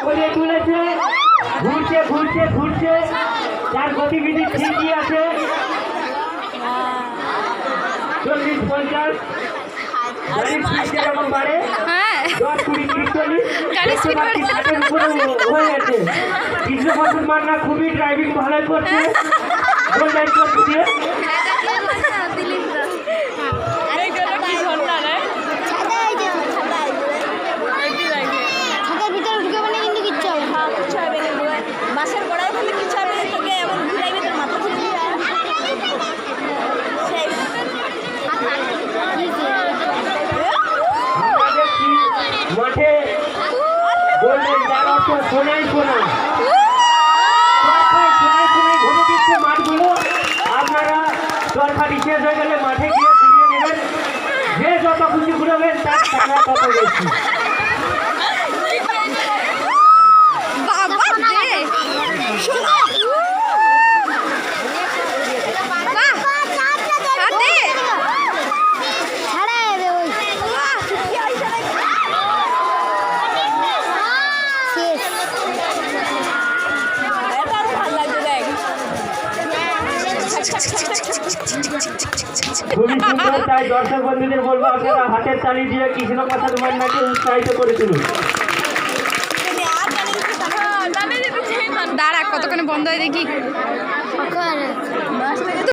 করে তুলেছে, ঘুরছে ঘুরছে ঘুরছে, তার গতিবিধি ঠিকই আছে। 40-50 গাড়ির স্পিড যেরকম বাড়ে, 10-20-30-40 ষাটের উপরে হয়ে গেছে। কৃষ্ণপশুর মান্না খুবই ড্রাইভিং ভালোই করছে, গোল্ডেন করছে দিয়ে। বাসের গোড়ায় বললে কিছু হবে তোকে এমন ঘুরাইবে তোর মাথা ঘুরিয়ে আমরা দেখছি মাঠে গোল্ডেন যার অর্থ সোনাই সোনা, সোনাই সোনাই ঘুরে দিচ্ছে মাঠগুলো। আপনারা তরকারি শেষ হয়ে গেলে মাঠে গিয়ে ঘুরিয়ে নেবেন, যে যত খুশি ঘুরাবেন তার টাকা তত বেশি। খুবই সুন্দর, তাই দর্শক বন্ধুদের বলবো আপনারা হাতের তালি দিয়ে কৃষ্ণপ্রসাদ মান্নাকে উৎসাহিত করে তুলুন। দাঁড়া কতক্ষণে বন্ধ হয় দেখি।